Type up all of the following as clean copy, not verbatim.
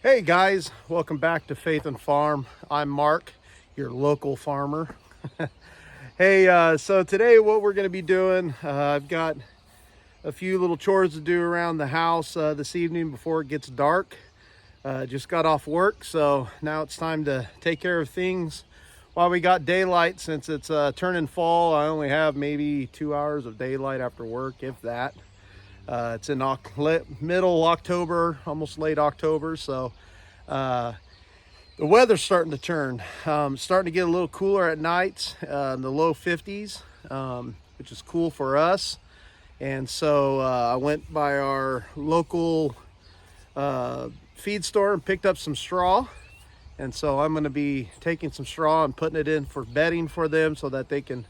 Hey guys, welcome back to Faith and Farm. I'm Mark, your local farmer. Hey, so today what we're going to be doing, I've got a few little chores to do around the house this evening before it gets dark. Just got off work, so now it's time to take care of things while we got daylight. Since it's turning fall, I only have maybe 2 hours of daylight after work, if that. It's in middle October, almost late October, so the weather's starting to turn. Starting to get a little cooler at night, in the low 50s, which is cool for us. And so I went by our local feed store and picked up some straw. And so I'm going to be taking some straw and putting it in for bedding for them so that they can,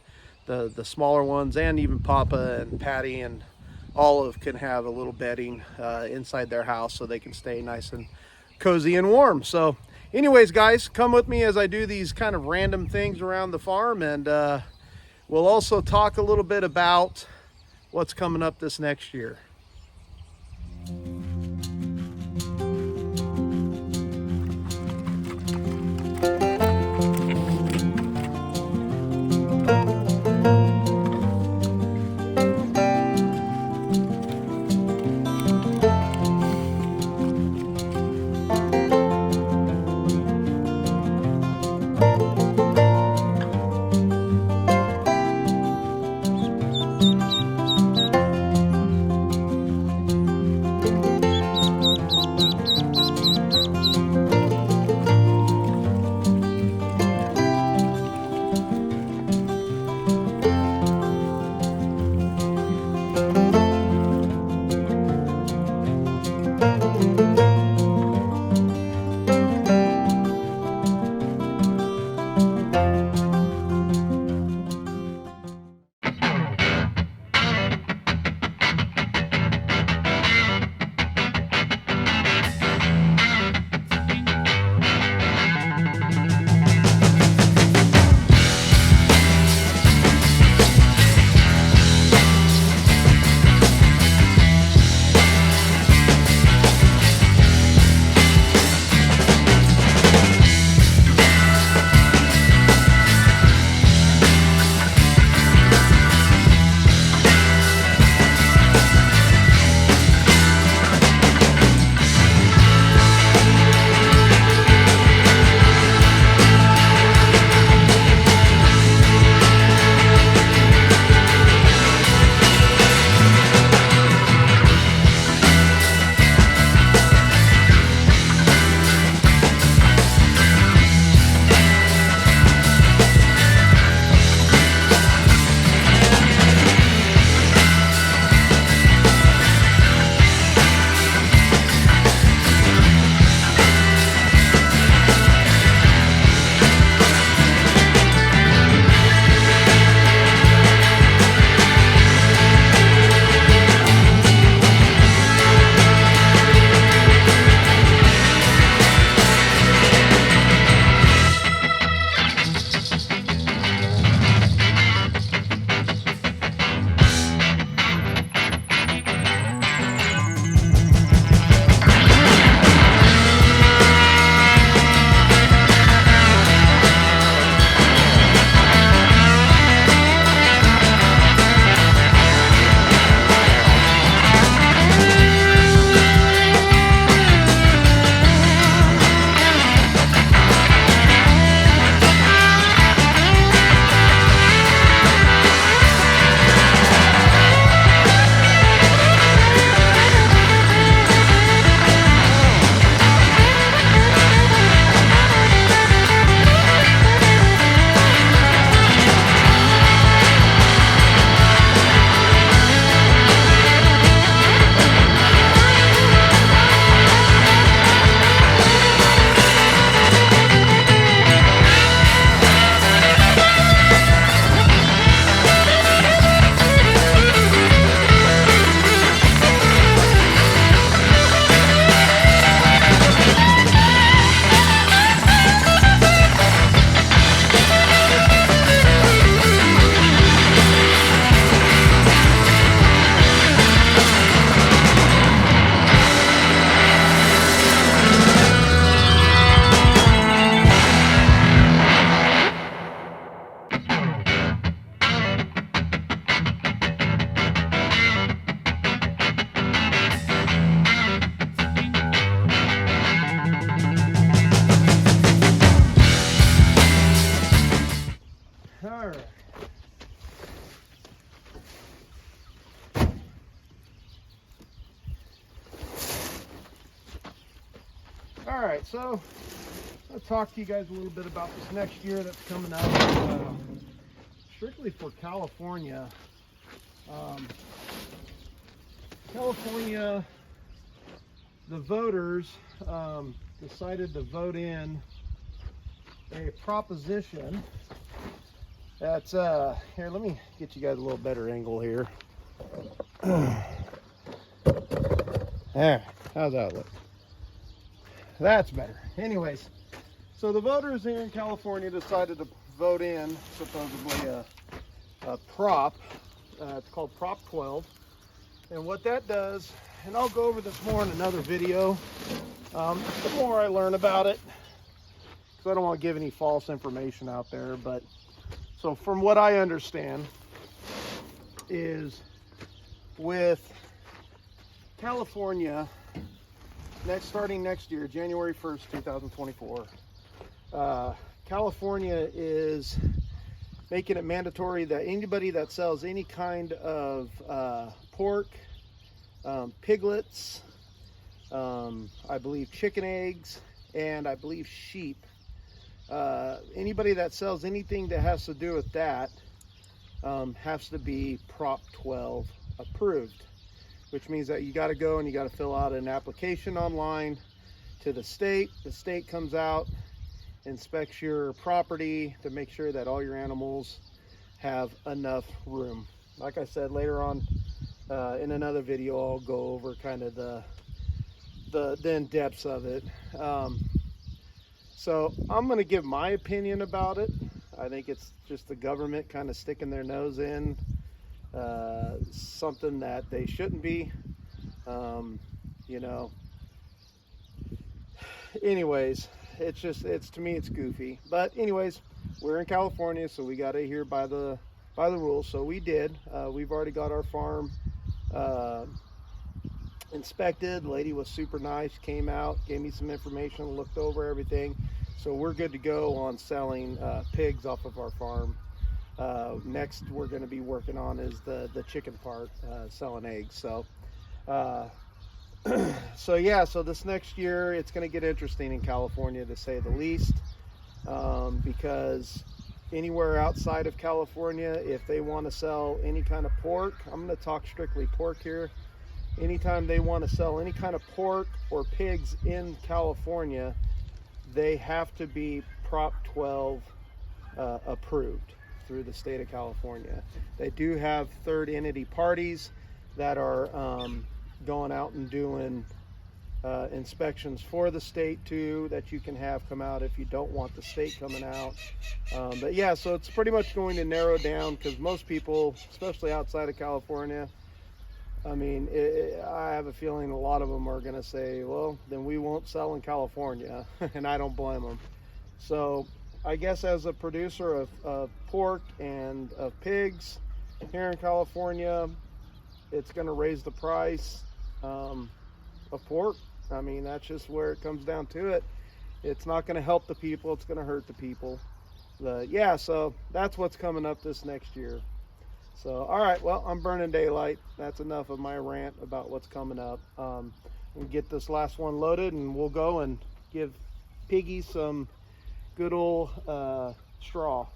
the smaller ones, and even Papa and Patty and Olive can have a little bedding inside their house so they can stay nice and cozy and warm. So anyways, guys, come with me as I do these kind of random things around the farm, and we'll also talk a little bit about what's coming up this next year. All right, so I'll talk to you guys a little bit about this next year that's coming up. Strictly for California. California, the voters decided to vote in a proposition that's here, let me get you guys a little better angle here. There, how's that look? That's better. Anyways, so the voters here in California decided to vote in supposedly a prop. It's called Prop 12. And what that does, and I'll go over this more in another video, the more I learn about it, because I don't want to give any false information out there. But so from what I understand is with California, starting next year, January 1st, 2024, California is making it mandatory that anybody that sells any kind of pork, piglets, I believe chicken eggs, and I believe sheep, anybody that sells anything that has to do with that has to be Prop 12 approved, which means that you got to go and you got to fill out an application online to the state. The state comes out, inspects your property to make sure that all your animals have enough room. Like I said, later on in another video, I'll go over kind of the in-depths of it. So I'm going to give my opinion about it. I think it's just the government kind of sticking their nose in something that they shouldn't be. You know, anyways, it's to me it's goofy. But anyways, we're in California, so we got to adhere by the rules. So we did. We've already got our farm inspected. The lady was super nice, came out, gave me some information, looked over everything. So we're good to go on selling pigs off of our farm. Next we're going to be working on is the chicken part, selling eggs. So so yeah, so this next year it's going to get interesting in California, to say the least, because anywhere outside of California, if they want to sell any kind of pork, I'm going to talk strictly pork here. Anytime they want to sell any kind of pork or pigs in California, they have to be Prop 12 approved through the state of California. They do have third entity parties that are going out and doing inspections for the state too, that you can have come out if you don't want the state coming out. But yeah, so it's pretty much going to narrow down, because most people, especially outside of California, I mean, I have a feeling a lot of them are going to say, well, then we won't sell in California, and I don't blame them. So I guess as a producer of pork and of pigs here in California, it's going to raise the price of pork. I mean, that's just where it comes down to it. It's not going to help the people, it's going to hurt the people. Yeah, so that's what's coming up this next year. So, all right, well, I'm burning daylight. That's enough of my rant about what's coming up. We'll get this last one loaded, and we'll go and give Piggy some good old straw.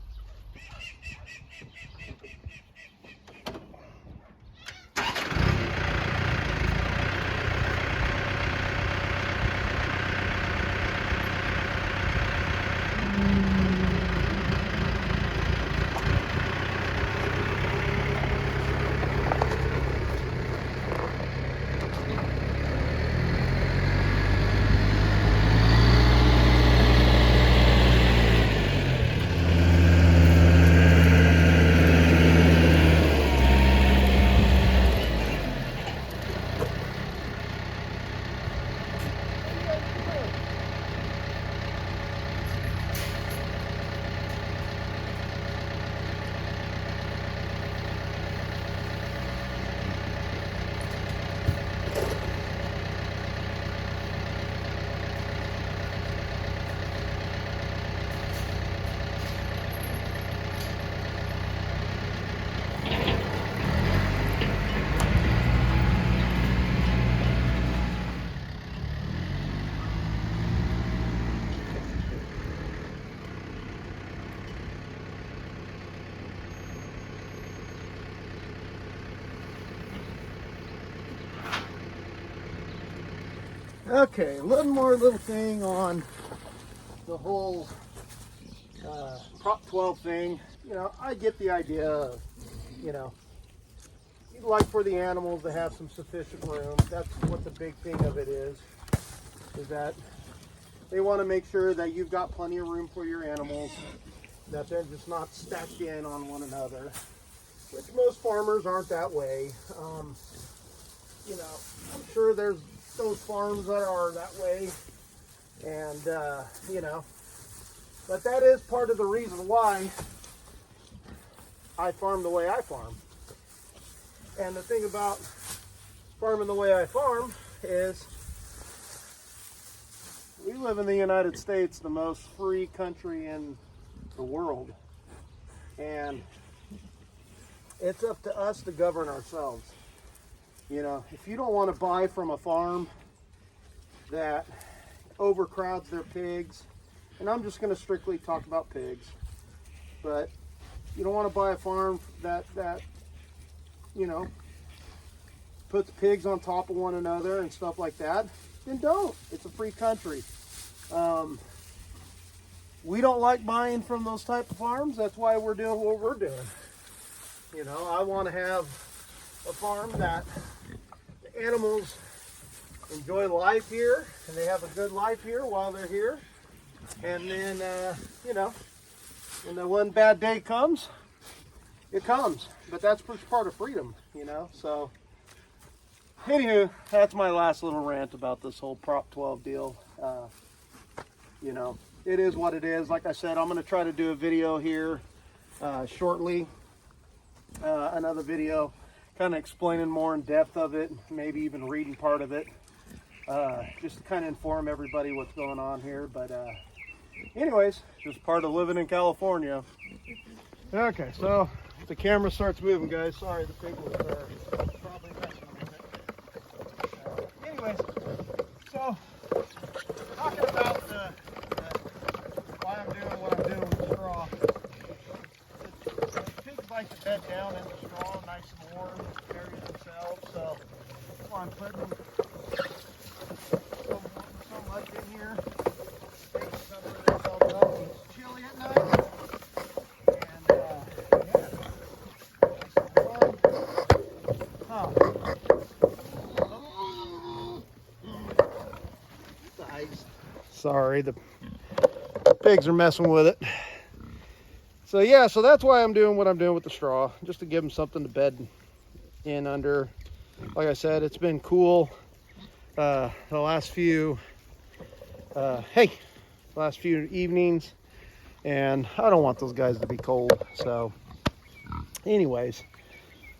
Okay, one more little thing on the whole Prop 12 thing. You know, I get the idea of, you know, you'd like for the animals to have some sufficient room. That's what the big thing of it is that they want to make sure that you've got plenty of room for your animals, that they're just not stacked in on one another, which most farmers aren't that way. You know, I'm sure there's those farms that are that way, and you know, but that is part of the reason why I farm the way I farm. And the thing about farming the way I farm is we live in the United States, the most free country in the world, and it's up to us to govern ourselves. You know, if you don't want to buy from a farm that overcrowds their pigs, and I'm just going to strictly talk about pigs, but you don't want to buy a farm that you know, puts pigs on top of one another and stuff like that, then don't. It's a free country. We don't like buying from those type of farms. That's why we're doing what we're doing. You know, I want to have a farm that the animals enjoy life here and they have a good life here while they're here. And then, you know, when the one bad day comes, it comes. But that's part of freedom, you know. So, anywho, that's my last little rant about this whole Prop 12 deal. You know, it is what it is. Like I said, I'm going to try to do a video here shortly. Another video kind of explaining more in depth of it, maybe even reading part of it. Just to kind of inform everybody what's going on here. But anyways, just part of living in California. Okay, so the camera starts moving, guys. Sorry, the pig was probably messing with it. Anyways, so talking about why I'm doing what I'm doing with the straw. The pigs like to bed down in the straw, nice and warm, bury themselves. So that's why I'm putting so much in here. Pigs cover themselves up. It's chilly at night. And yeah, nice and warm. Sorry, the pigs are messing with it. So yeah, so that's why I'm doing what I'm doing with the straw, just to give them something to bed in under. Like I said, it's been cool the last few evenings, and I don't want those guys to be cold. So anyways,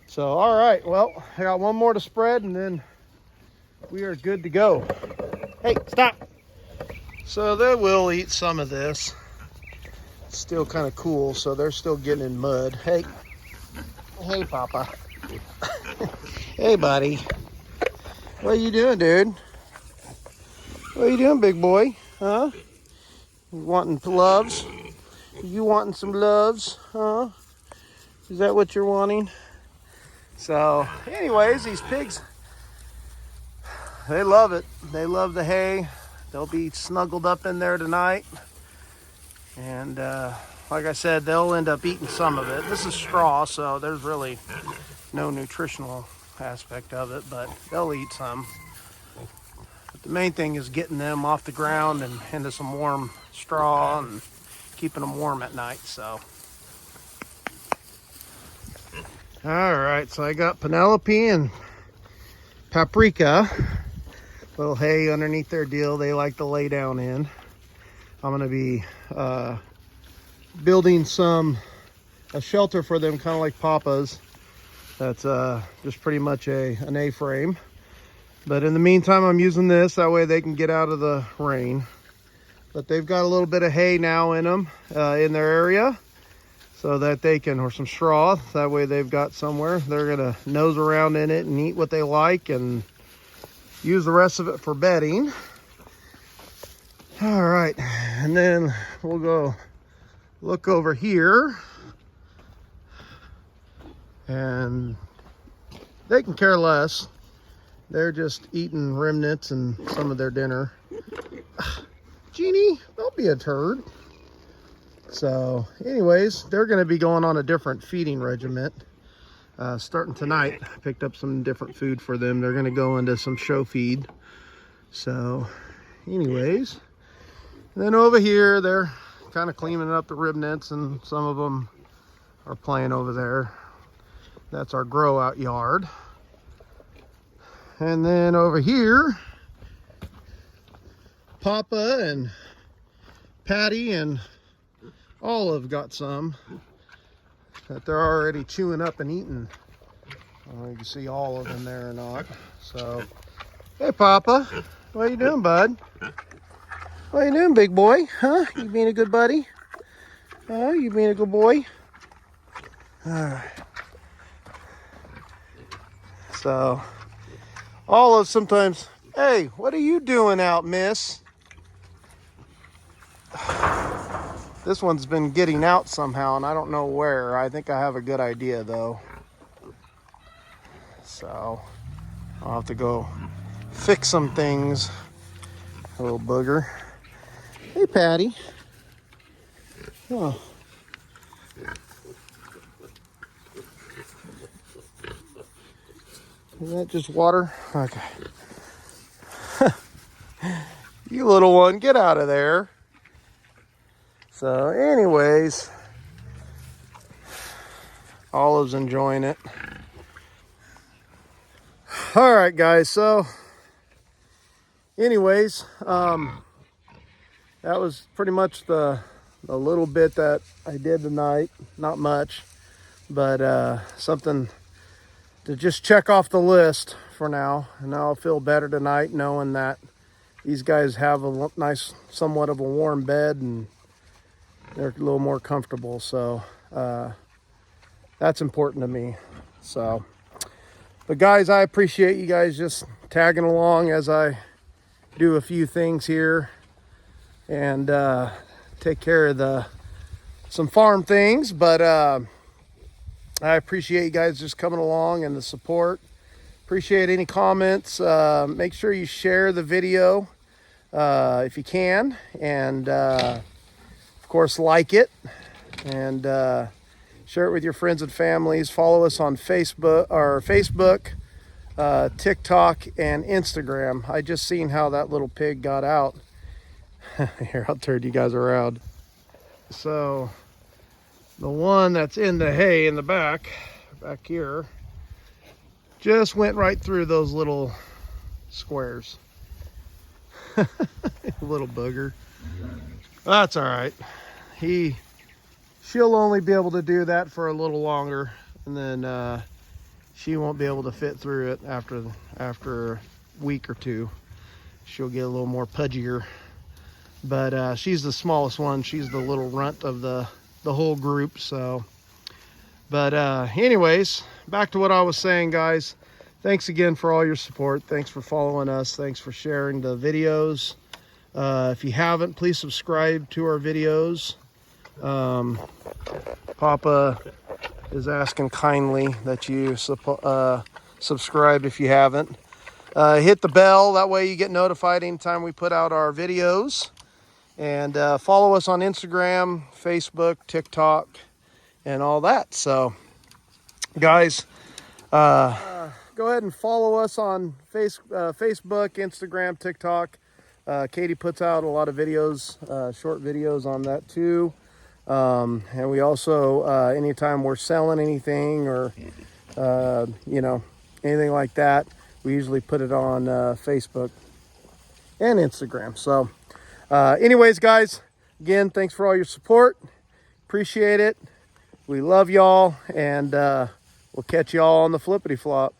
so all right, well, I got one more to spread and then we are good to go. Hey, stop. So they will eat some of this. It's still kind of cool, so they're still getting in mud. Hey, Papa. Hey, buddy. What are you doing, dude? What are you doing, big boy? Huh? You wanting loves? You wanting some loves? Huh? Is that what you're wanting? So, anyways, these pigs, they love it. They love the hay. They'll be snuggled up in there tonight. And like I said, they'll end up eating some of it. This is straw, so there's really no nutritional aspect of it, but they'll eat some. But the main thing is getting them off the ground and into some warm straw and keeping them warm at night. So, all right, so I got Penelope and Paprika, little hay underneath their deal they like to lay down in. I'm going to be building a shelter for them, kind of like Papa's. That's just pretty much an A-frame. But in the meantime, I'm using this. That way they can get out of the rain. But they've got a little bit of hay now in them, in their area, so that they can, or some straw. That way they've got somewhere. They're going to nose around in it and eat what they like and use the rest of it for bedding. All right, and then we'll go look over here, and they can care less. they're just eating remnants and some of their dinner. Jeannie, don't be a turd. So anyways, they're going to be going on a different feeding regiment. Starting tonight, I picked up some different food for them. They're going to go into some show feed. So anyways, then over here, they're kind of cleaning up the remnants, and some of them are playing over there. That's our grow out yard. And then over here, Papa and Patty and Olive got some that they're already chewing up and eating. I don't know if you can see Olive in there or not. So, hey Papa, what you doing, bud? What you doing, big boy? Huh? You being a good buddy? Huh? You being a good boy? Alright. So, Olive sometimes, hey, what are you doing out, miss? This one's been getting out somehow, and I don't know where. I think I have a good idea, though. So, I'll have to go fix some things. A little booger. Hey, Patty. Oh. Is that just water? Okay. You little one, get out of there. So anyways, Olive's enjoying it. All right, guys. So anyways, that was pretty much the little bit that I did tonight. Not much, but something to just check off the list for now. And I'll feel better tonight knowing that these guys have a nice, somewhat of a warm bed, and they're a little more comfortable. So that's important to me. So, but guys, I appreciate you guys just tagging along as I do a few things here and take care of some farm things. But I appreciate you guys just coming along and the support. Appreciate any comments. Make sure you share the video if you can, and of course like it, and share it with your friends and families. Follow us on Facebook, TikTok, and Instagram. I just seen how that little pig got out. Here, I'll turn you guys around. So the one that's in the hay in the back here, just went right through those little squares. Little booger. That's all right. She'll only be able to do that for a little longer, and then she won't be able to fit through it after a week or two. She'll get a little more pudgier. But she's the smallest one. She's the little runt of the whole group. So, but anyways, back to what I was saying, guys. Thanks again for all your support. Thanks for following us. Thanks for sharing the videos. If you haven't, please subscribe to our videos. Papa is asking kindly that you subscribe if you haven't. Hit the bell. That way you get notified anytime we put out our videos. And follow us on Instagram, Facebook, TikTok, and all that. So, guys, go ahead and follow us on Facebook, Instagram, TikTok. Katie puts out a lot of videos, short videos on that too. And we also, anytime we're selling anything or, anything like that, we usually put it on Facebook and Instagram. So anyways, guys, again, thanks for all your support. Appreciate it. We love y'all, and we'll catch y'all on the flippity flop.